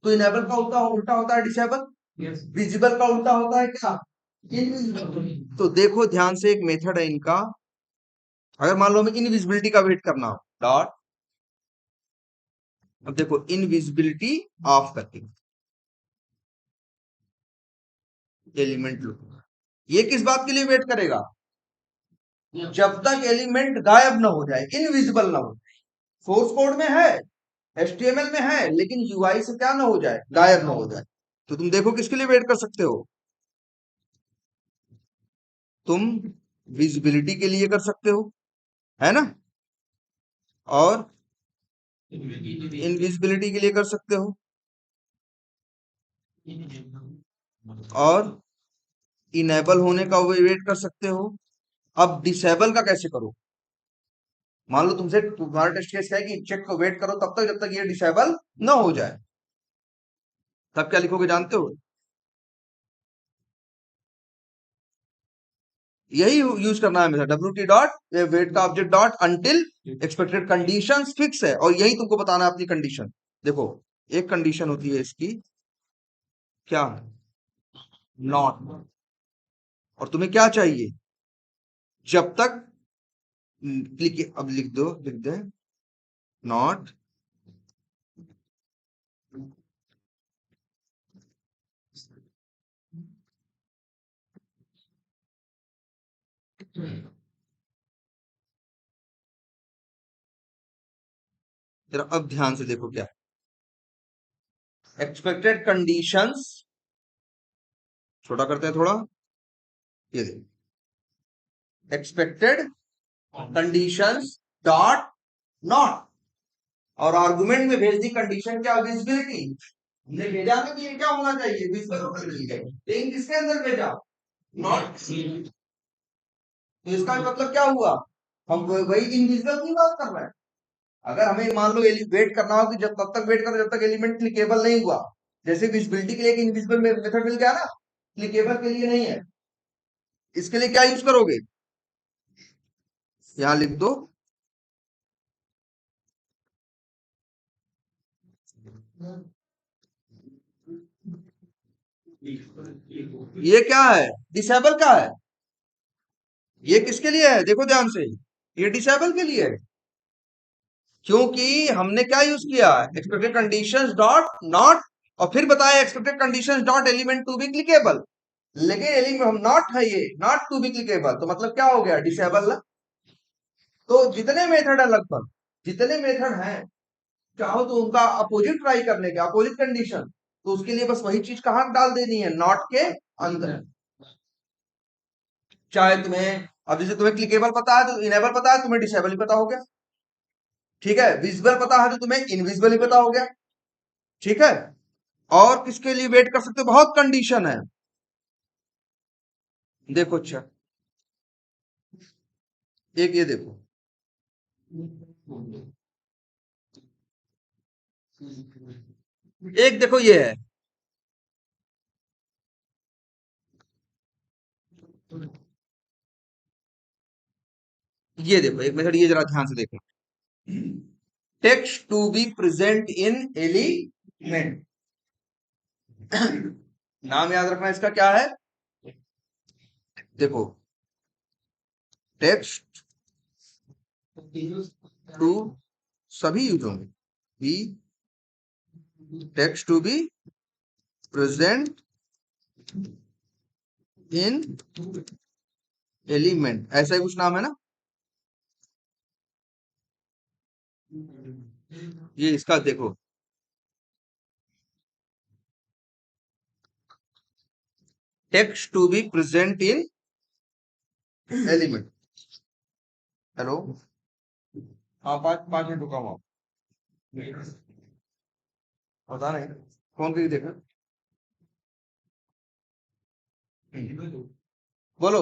तो इनेबल का उल्टा उल्टा होता है डिसेबल। विजिबल का उल्टा होता है क्या? इनविजिबल। तो देखो ध्यान से, एक मेथड है इनका, अगर मान लो हमें इनविजिबिलिटी का वेट करना हो, डॉट अब देखो इनविजिबिलिटी ऑफ करके एलिमेंट लो, ये किस बात के लिए वेट करेगा? जब तक एलिमेंट गायब ना हो जाए, इनविजिबल ना हो। सोर्स कोड में है, एचटीएमएल में है, लेकिन यूआई से क्या ना हो जाए, गायब ना हो जाए। तो तुम देखो किसके लिए वेट कर सकते हो? तुम विजिबिलिटी के लिए कर सकते हो, है ना, और इनविजिबिलिटी के लिए कर सकते हो, और इनेबल होने का वेट कर सकते हो। अब डिसेबल का कैसे करो? मान लो तुमसे तुम्हारा टेस्ट केस क्या है कि चेक को वेट करो तब तक जब तक ये डिसेबल ना हो जाए, तब क्या लिखोगे जानते हो? यही यूज करना है method W T dot wait का object dot until expected condition fix है, और यही तुमको बताना है अपनी कंडीशन। देखो एक कंडीशन होती है इसकी, क्या? नॉट। और तुम्हें क्या चाहिए? जब तक अब लिख दो, लिख दे नॉट जरा अब ध्यान से देखो क्या एक्सपेक्टेड कंडीशंस, छोटा करते हैं थोड़ा, ये देखो एक्सपेक्टेड कंडीशंस डॉट नॉट, और आर्गुमेंट में भेज दी कंडीशन क्या? विजिबिलिटी। हमने भेजा ना कि ये क्या होना चाहिए, विजिबल होना चाहिए, लेकिन किसके अंदर भेजा? नॉट। तो इसका मतलब क्या हुआ? हम वही इनविजिबल की बात कर रहे हैं। अगर हमें मान लो वेट करना हो कि जब तब तक वेट करो जब तक एलिमेंट क्लिकेबल नहीं हुआ, जैसे विजिबिलिटी के लिए एक इनविजिबल मेथड मिल गया ना, क्लिकेबल के लिए नहीं है, इसके लिए क्या यूज करोगे? यहां लिख दो ये क्या है? डिसेबल का है। ये किसके लिए है देखो ध्यान से, ये डिसेबल के लिए है, क्योंकि हमने क्या यूज किया? एक्सपेक्टेड कंडीशंस डॉट नॉट, और फिर बताया expected conditions dot element to be clickable, लेकिन एलिमेंट हम नॉट है, ये नॉट टू बी क्लिकेबल, तो मतलब क्या हो गया? डिसेबल ना। तो जितने मेथड है, लगभग जितने मेथड हैं, चाहो तो उनका अपोजिट ट्राई करने के, अपोजिट कंडीशन, तो उसके लिए बस वही चीज कहां डाल देनी है? नॉट के अंदर। चाहे तुम्हें अब जैसे तुम्हें क्लिकेबल पता है तो इनेबल पता है, तुम्हें डिसेबल ही पता हो गया, ठीक है, विजिबल पता है तो तुम्हें इनविजिबल ही पता हो गया, ठीक है। और किसके लिए वेट कर सकते हो? बहुत कंडीशन है, देखो अच्छा, एक ये देखो, एक देखो ये है, ये देखो एक मेथड, ये जरा ध्यान से देखो, text to be present in element. नाम याद रखना इसका क्या है? देखो टेक्स्ट टू, सभी यूज होंगे, be text to be present in element, ऐसा ही कुछ नाम है ना, ये इसका देखो, text to be present in element. Hello, हाँ 5 5 मिनट रुका हुआ, पता नहीं कौन की देखा, बोलो।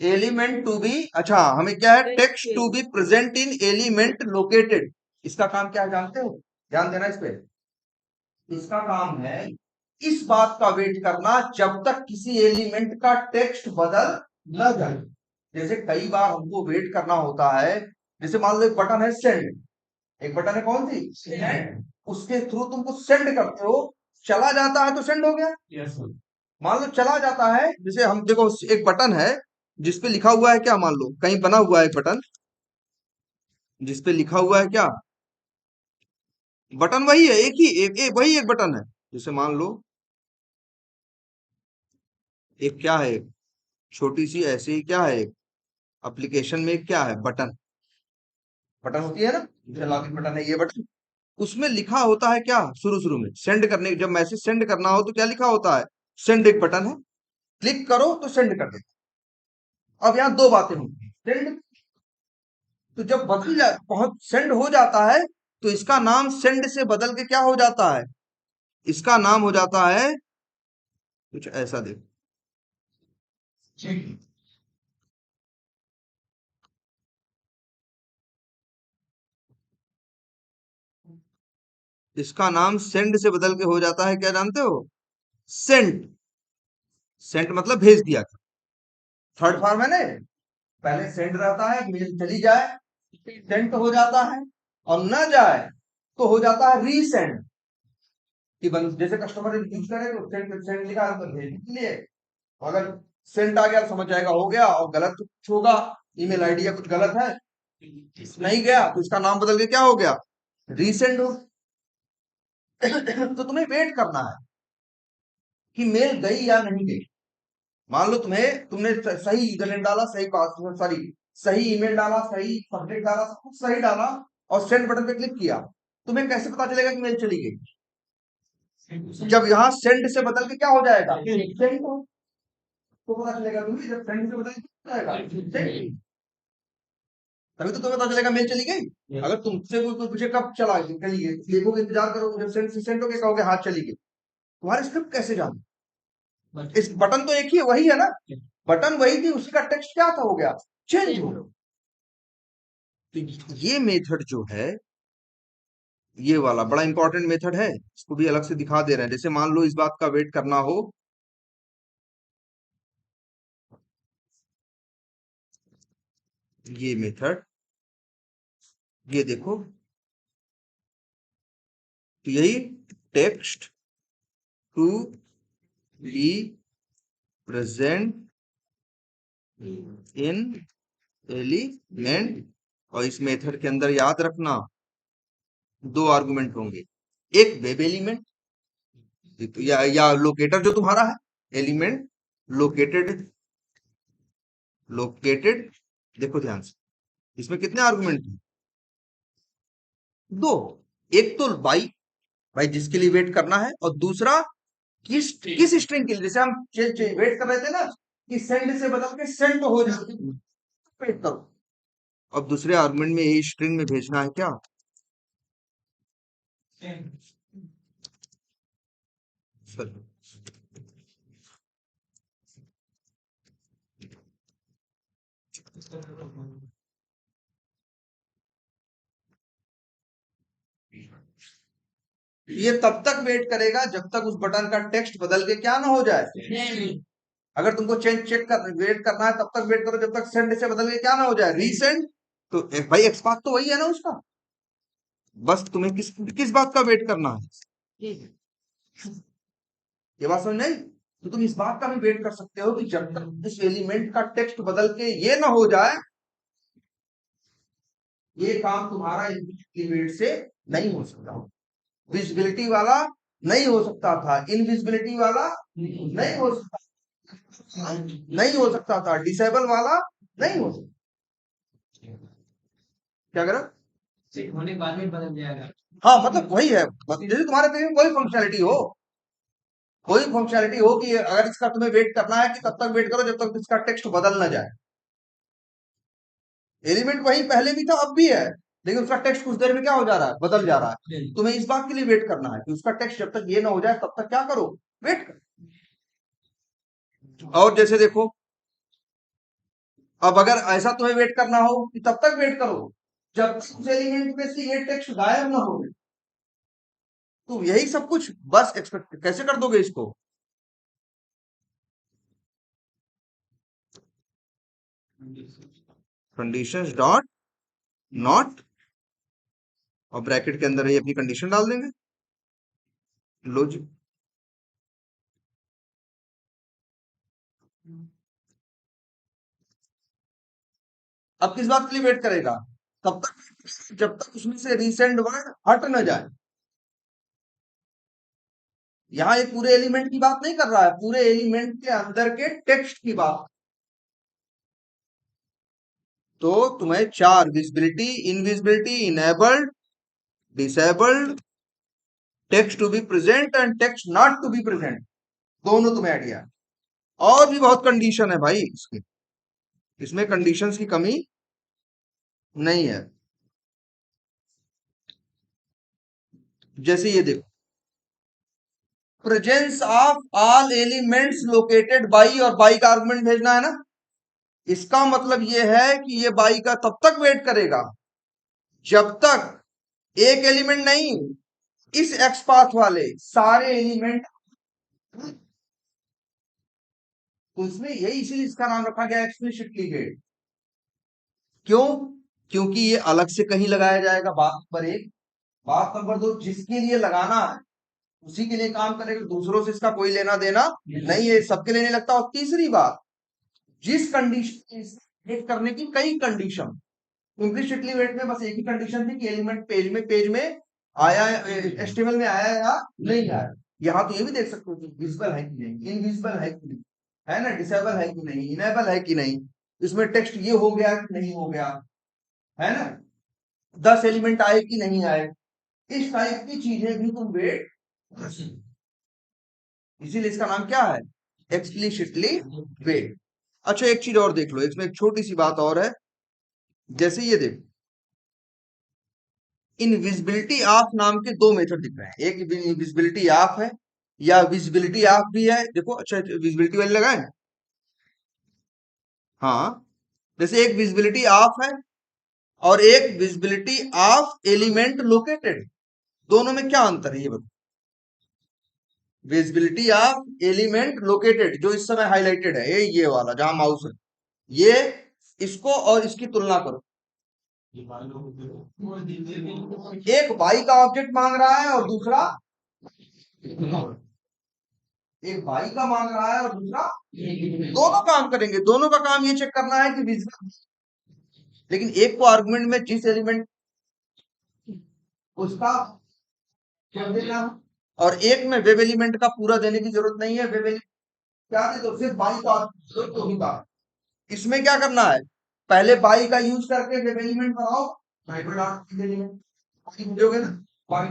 एलिमेंट टू बी, अच्छा हमें क्या है? Text to be present in element located, इसका काम क्या है जानते हो? ध्यान देना इस पे, इसका काम है इस बात का वेट करना जब तक किसी एलिमेंट का टेक्स्ट बदल न जाए। जैसे कई बार हमको वेट करना होता है, जैसे मान लो एक बटन है सेंड, एक बटन है कौन सी? सेंड। उसके थ्रू तुमको सेंड करते हो, चला जाता है तो सेंड हो गया। मान लो चला जाता है, जैसे हम देखो एक बटन है जिसपे लिखा हुआ है क्या, मान लो कहीं बना हुआ है एक बटन जिसपे लिखा हुआ है क्या? बटन वही है, एक ही वही एक बटन है। जैसे मान लो एक क्या है, छोटी सी ऐसे ही क्या है, एप्लीकेशन में एक क्या है, बटन। बटन होती है ना, जैसे लॉगिन बटन है ये बटन। उसमें लिखा होता है क्या, शुरू शुरू में सेंड करने, जब मैसेज सेंड करना हो तो क्या लिखा होता है, सेंड एक बटन है, क्लिक करो तो सेंड कर देता है। अब यहाँ दो बातें होंगी, सेंड, तो जब बदल जा पहुंच सेंड हो जाता है तो इसका नाम सेंड से बदल के क्या हो जाता है, इसका नाम हो जाता है कुछ ऐसा, देखो इसका नाम सेंड से बदल के हो जाता है, क्या जानते हो, सेंट। सेंट मतलब भेज दिया। थर्ड फॉर्म है ना, पहले सेंड रहता है, मेल चली जाए, सेंट हो जाता है, और न जाए तो हो जाता है रीसेंड। कि जैसे कस्टमर यूज करे तो सेंड सेंड लिखा है तो भेजने के लिए, अगर सेंट आ गया तो समझ जाएगा हो गया, और गलत कुछ होगा, ईमेल आईडी या कुछ गलत है, नहीं गया तो इसका नाम बदल के क्या हो गया, रीसेंड हो। तो तुम्हें वेट करना है कि मेल गई या नहीं गई। मान लो तुमने सही यूजरनेम डाला, सही पासवर्ड, सॉरी सही ईमेल डाला, सही सब्जेक्ट डाला, सब कुछ सही डाला, और सेंड बटन पे क्लिक किया, तुम्हें कैसे पता चलेगा कि मेल चली गई, जब यहाँ सेंड से बदल के क्या हो जाएगा, सेंड हो, तो पता चलेगा तुम्हें, जब सेंड से बदल के क्या हो जाएगा, सेंड। तभी तो तुम्हें पता चलेगा मेल चली गई। अगर तुमसे कोई पूछे कब चली गई, देखोगे, इंतजार करोगे, जब सेंड से सेंड हो गया कहोगे हाँ चली गई, तुम्हारी स्क्रिप्ट कैसे जाने, इस बटन तो एक ही वही है ना, बटन वही थी, उसी का टेक्स्ट क्या था, हो गया चेंज हो गया। तो ये मेथड जो है, ये वाला बड़ा इंपॉर्टेंट मेथड है, इसको भी अलग से दिखा दे रहे हैं। जैसे मान लो इस बात का वेट करना हो, ये मेथड, ये देखो, तो यही text to be present in element, और इस मेथड के अंदर याद रखना दो आर्गुमेंट होंगे, एक वेब एलिमेंट, या लोकेटर जो तुम्हारा है, एलिमेंट लोकेटेड, लोकेटेड, देखो ध्यान से, इसमें कितने आर्गुमेंट हैं, दो, एक तो बाई, भाई जिसके लिए वेट करना है, और दूसरा किस स्ट्रिंग के लिए, जैसे हम वेट कर रहे थे ना कि सेंड से बदल के सेंड हो जाए, वेट करो, अब दूसरे आर्गुमेंट में यही स्ट्रिंग में भेजना है क्या, सर, ये तब तक वेट करेगा जब तक उस बटन का टेक्स्ट बदल के क्या ना हो जाए। अगर तुमको चेंज चेक कर वेट करना है तब तक वेट करो जब तक सेंड से बदल के क्या ना हो जाए, रीसेंड। तो भाई एक्सपाथ तो वही है ना उसका, बस तुम्हें किस किस बात का वेट करना है, ये बात समझ नहीं। तो तुम इस बात का भी वेट कर सकते हो कि जब तक इस एलिमेंट का टेक्स्ट बदल के ये ना हो जाए, ये काम तुम्हारा वेट से नहीं हो सकता, विजिबिलिटी वाला नहीं हो सकता था, इनविजिबिलिटी वाला नहीं हो सकता, नहीं हो सकता था, डिसेबल वाला नहीं हो सकता, क्या करो, होने के बाद में बदल जाएगा। हाँ मतलब वही है, जैसे तुम्हारे पे कोई फंक्शनलिटी हो, कोई फंक्शनलिटी हो कि अगर इसका तुम्हें वेट करना है कि तब तक वेट करो जब तक इसका टेक्स्ट बदल ना जाए, एलिमेंट वही पहले भी था अब भी है, लेकिन उसका टेक्स्ट कुछ देर में क्या हो जा रहा है, बदल जा रहा है, तुम्हें इस बात के लिए वेट करना है कि उसका टेक्स्ट जब तक ये ना हो जाए तब तक क्या करो, वेट करो। और जैसे देखो, अब अगर ऐसा तुम्हें वेट करना हो कि तब तक वेट करो जब तक उस एलिमेंट में से ये टेक्स्ट गायब ना हो, तो यही सब कुछ बस एक्सपेक्ट कैसे कर दोगे इसको, कंडीशंस डॉट नॉट, और ब्रैकेट के अंदर ये अपनी कंडीशन डाल देंगे, लो जी। अब किस बात के लिए वेट करेगा, तब तक जब तक उसमें से रिसेंड वर्ड हट न जाए, यहाँ ये पूरे एलिमेंट की बात नहीं कर रहा है, पूरे एलिमेंट के अंदर के टेक्स्ट की बात। तो तुम्हें चार, visibility, invisibility, enabled, disabled, text to be present and text not to be present, दोनों तुम्हें ऐड किया है। और भी बहुत कंडीशन है भाई इसकी, इसमें कंडीशंस की कमी नहीं है। जैसे ये देखो, presence of all elements located by, और बाई का आर्गुमेंट भेजना है ना, इसका मतलब ये है कि ये बाई का तब तक वेट करेगा जब तक एक एलिमेंट नहीं, इस एक्स पाथ वाले सारे एलिमेंट। तो इसमें यही, इसीलिए इसका नाम रखा गया एक्सप्लिसिटली वेट। क्यों? क्योंकि ये अलग से कहीं लगाया जाएगा, बात नंबर एक। बात नंबर दो, जिसके लिए लगाना है उसी के लिए काम करेगा, दूसरों से इसका कोई लेना देना नहीं है, सबके लिए नहीं लगता। और तीसरी बात, जिस कंडीशन वेट करने की कई कंडीशन, इम्प्लिसिटली वेट में बस एक ही कंडीशन थी कि एलिमेंट पेज में आया, एचटीएमएल में आया या नहीं आया। यहाँ तो ये भी देख सकते हो कि विजिबल है कि नहीं, इनविजिबल है कि नहीं, है ना, डिसेबल है कि नहीं, इनेबल है कि नहीं, इसमें टेक्स्ट ये हो गया कि नहीं हो गया, है ना, 10 एलिमेंट आए कि नहीं आए, इस टाइप की चीजें भी तुम वेट कर सकते हो। इसीलिए इसका नाम क्या है, एक्सप्लिसिटली वेट। अच्छा एक चीज और देख लो, इसमें एक छोटी सी बात और है। जैसे ये देखो, इनविजिबिलिटी ऑफ नाम के दो मेथड दिख रहे हैं, एक विजिबिलिटी ऑफ है या विजिबिलिटी ऑफ भी है। देखो, अच्छा विजिबिलिटी वाले लगाए, हाँ, जैसे एक विजिबिलिटी ऑफ है और एक विजिबिलिटी ऑफ एलिमेंट लोकेटेड, दोनों में क्या अंतर है ये बताओ। विजिबिलिटी ऑफ एलिमेंट लोकेटेड जो इस समय हाईलाइटेड है, ये वाला जहां माउस है, ये, इसको और इसकी तुलना करो। एक बाई का ऑब्जेक्ट मांग रहा है और दूसरा, एक बाई का मांग रहा है और दूसरा, दोनों काम करेंगे, दोनों का काम ये चेक करना है कि विजिबल, लेकिन एक को आर्गुमेंट में जिस एलिमेंट उसका क्या देना, और एक में वेब एलिमेंट का पूरा देने की जरूरत नहीं है, वेब एलिमेंट क्या दे दो, सिर्फ बाई का तो होगा। इसमें क्या करना है, पहले बाई का यूज करके वेब एलिमेंट बनाओ, समझोगे ना, बाई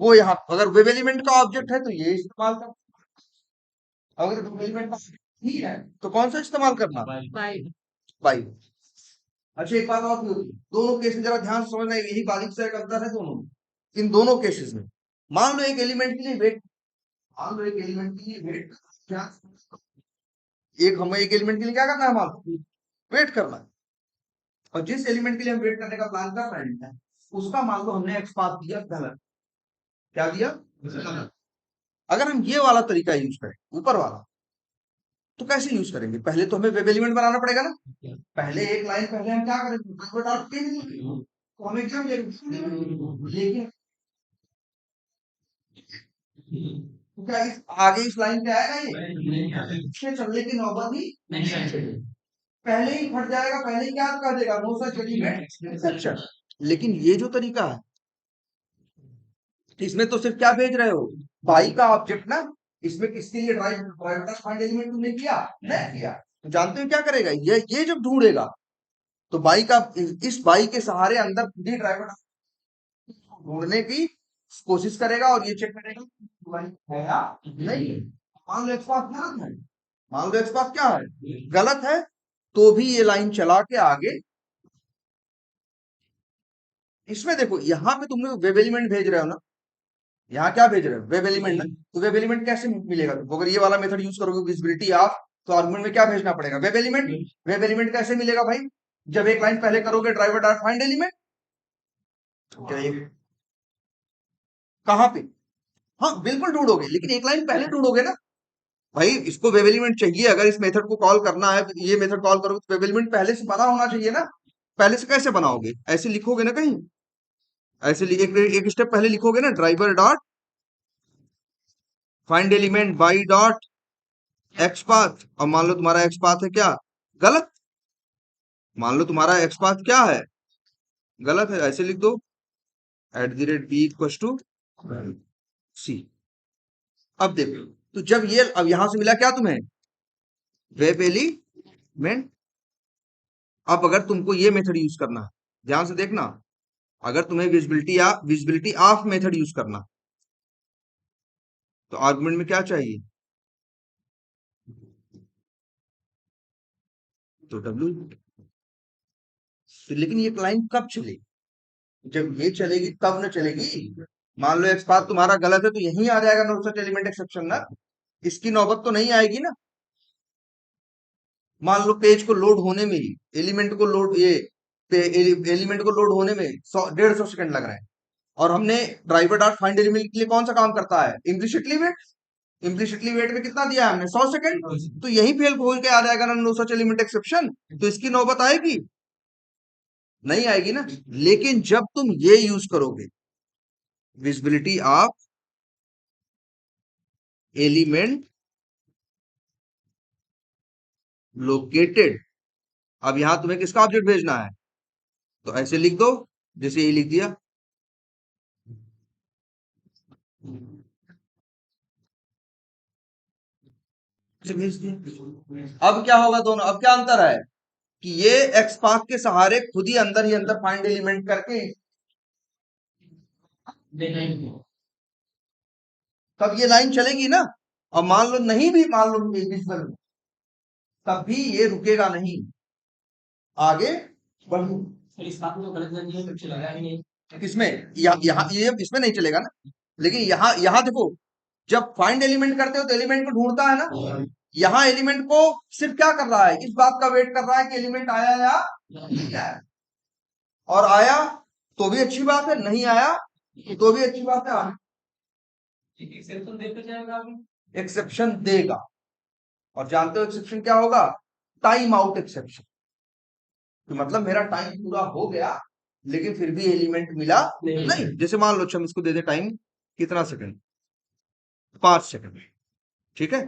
वो यहाँ अगर वेब एलिमेंट का ऑब्जेक्ट है तो ये इस्तेमाल कर, अगर वेब एलिमेंट का नहीं है तो कौन सा इस्तेमाल करना, बाई। अच्छा एक बात और भी होती है, दोनों केस में जरा ध्यान से समझना, यही बारीक सा एक अंतर है दोनों में। इन दोनों केसेस में, मान लो एक एलिमेंट के लिए वेट, मान लो एक एलिमेंट के लिए वेट, क्या, एक हमें एक एलिमेंट के लिए क्या करना है, मान लो वेट करना है, और जिस एलिमेंट के लिए हम वेट करने का प्लान कर रहे हैं उसका मान लो हमने एक्स पाथ दिया गलत, क्या दिया गलत। अगर हम ये वाला तरीका यूज करें, ऊपर वाला, तो कैसे यूज करेंगे, पहले तो हमें वेब एलिमेंट बनाना पड़ेगा ना, पहले एक लाइन पहले हम क्या करेंगे, तो हमें क्या मिलेगा, लेकिन क्या इस आगे इस लाइन पे आएगा ये, इसके चलने की नौबत ही नहीं आएगी, पहले ही फट जाएगा, पहले ही क्या कर देगा, नो सच एलिमेंट। लेकिन ये जो तरीका है, इसमें तो सिर्फ क्या भेज रहे हो, बाई का ऑब्जेक्ट ना, इसमें किसके लिए ड्राइव फाइंड एलिमेंट तुमने किया, नहीं किया, तो जानते हो क्या करेगा, ये जब ढूंढेगा तो बाई का, इस बाई के सहारे अंदर खुद ही ड्राइवर ढूंढने की कोशिश करेगा और ये चेक करेगा कि बाई है या नहीं है। मान लो एक्स पाथ गलत है, मान लो एक्स पाथ क्या है, गलत है, तो भी ये लाइन चला के आगे, इसमें देखो यहाँ पे तुमने वेब एलिमेंट भेज रहे हो ना, यहाँ क्या भेज रहे हो, वेब एलिमेंट, तो वेब एलिमेंट कैसे मिलेगा तुमको, अगर ये वाला मेथड यूज करोगे विजिबिलिटी ऑफ, तो आर्गुमेंट में क्या भेजना पड़ेगा, वेब एलिमेंट। वेब एलिमेंट कैसे मिलेगा भाई, जब एक लाइन पहले करोगे ड्राइवर डॉट फाइंड एलिमेंट, कहाँ पे, हाँ बिल्कुल ढूंढोगे, लेकिन एक लाइन पहले ढूंढोगे ना, भाई इसको वेब एलिमेंट चाहिए, अगर इस मेथड को कॉल करना है, ये मेथड कॉल करोगे तो वेब एलिमेंट पहले से बना होना चाहिए ना, पहले से कैसे बनाओगे, ऐसे लिखोगे ना कहीं, ऐसे एक स्टेप पहले लिखोगे ना, driver dot find element by dot x path, और मान लो तुम्हारा एक्स पाथ है क्या, गलत, मान लो तुम्हारा एक्स पाथ क्या है, गलत है, ऐसे लिख दो, at the rate B equal to C. अब देखो, तो जब ये अब यहां से मिला क्या तुम्हें, वेब एलिमेंट। अब अगर तुमको ये मेथड यूज करना है, ध्यान से देखना, अगर तुम्हें विजिबिलिटी ऑफ मेथड यूज करना, तो आर्गुमेंट में क्या चाहिए, तो डब्ल्यू। तो लेकिन ये लाइन कब चलेगी, जब ये चलेगी तब न चलेगी। मान लो एक्स पाथ तुम्हारा गलत है तो यही आ जाएगा नो सच एलिमेंट एक्सेप्शन ना, इसकी नौबत तो नहीं आएगी ना। मान लो पेज को लोड होने में ही, एलिमेंट को लोड ये एलिमेंट को लोड होने में 150 सेकंड लग रहा है, और हमने ड्राइवर डॉट फाइंड एलिमेंट के लिए कौन सा काम करता है, इम्प्लिसिटली वेट। इम्प्लिसिटली वेट में कितना दिया है हमने, 100 सेकंड। तो यही फेल खोल के आ जाएगा ना नो सच एलिमेंट एक्सेप्शन, तो इसकी नौबत आएगी, नहीं आएगी ना। लेकिन जब तुम ये यूज करोगे, विजिबिलिटी ऑफ एलिमेंट लोकेटेड, अब यहां तुम्हें किसका ऑब्जेक्ट भेजना है, तो ऐसे लिख दो, जैसे ये लिख दिया। इसे भेज दिया। अब क्या होगा दोनों, अब क्या अंतर है कि ये एक्स पाथ के सहारे खुद ही अंदर फाइंड एलिमेंट करके, तब ये लाइन चलेगी ना। और मान लो नहीं भी, मान लो विजिबल, तब भी ये रुकेगा नहीं, आगे बढ़ू। किसमें, यहाँ ये इसमें नहीं चलेगा ना। लेकिन यहाँ यहाँ देखो, जब फाइंड एलिमेंट करते हो तो एलिमेंट को ढूंढता है ना, यहाँ एलिमेंट को सिर्फ क्या कर रहा है, इस बात का वेट कर रहा है कि एलिमेंट आया या नहीं आया। और आया तो भी अच्छी बात है, नहीं आया तो भी अच्छी बात है, एक्सेप्शन देगा। और जानते हो एक्सेप्शन क्या होगा, टाइम आउट एक्सेप्शन। तो मतलब मेरा टाइम पूरा हो गया लेकिन फिर भी एलिमेंट मिला नहीं। जैसे मान लो हम इसको दे दे टाइम कितना सेकंड, 5 सेकंड, ठीक है।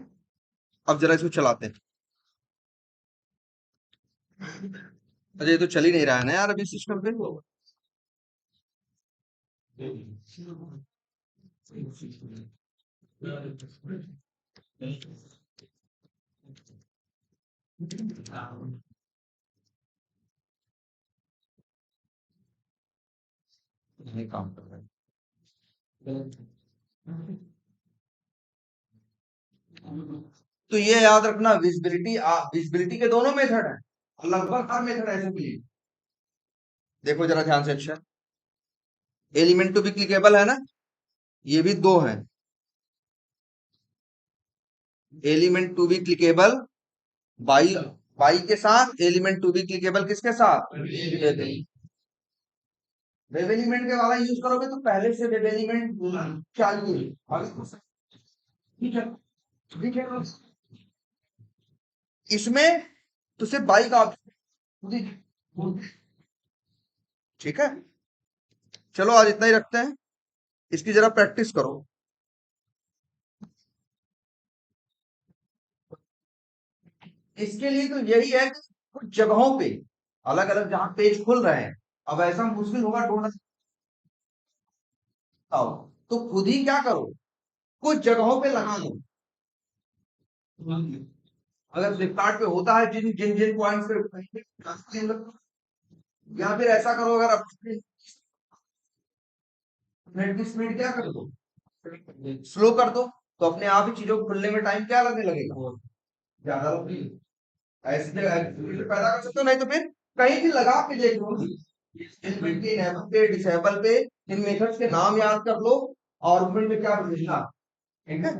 अब जरा इसको चलाते हैं। अरे ये तो चल ही नहीं रहा है ना यार अभी सिस्टम पे। नहीं काम कर रहा है। तो ये याद रखना, विजिबिलिटी के दोनों मेथड है, लगभग हर मेथड ऐसे भी। देखो जरा ध्यान से, अच्छा एलिमेंट टू बी क्लिकेबल है ना, ये भी दो है, element to be clickable by by के साथ, एलिमेंट टू बी क्लिकेबल किसके साथ, वेब एलिमेंट के वाला यूज करोगे तो पहले से वेब एलिमेंट चाहिए, ठीक है, ठीक है। इसमें तो सिर्फ बाई का ऑप्शन, ठीक है। चलो आज इतना ही रखते हैं, इसकी जरा प्रैक्टिस करो। इसके लिए तो यही है कि कुछ जगहों पे अलग अलग जहां पेज खुल रहे हैं, अब ऐसा मुश्किल होगा ढूंढना, तो खुद ही क्या करो, कुछ जगहों पे लगा दो। अगर फ्लिपकार्ट पे होता है जिन जिन जिन पॉइंट्स पे, या फिर ऐसा करो, अगर अपने एडवर्टीजमेंट क्या कर दो, स्लो कर दो, तो अपने आप ही चीजों को खुलने में टाइम क्या लगने लगेगा, ज्यादा लगेगी। ऐसे पैदा कर सकते हो, नहीं तो फिर कहीं भी लगा के देख लो, इनेबल पे डिसेबल पे इन मेथड्स के नाम याद कर लो, और में क्या भेजना, ठीक है।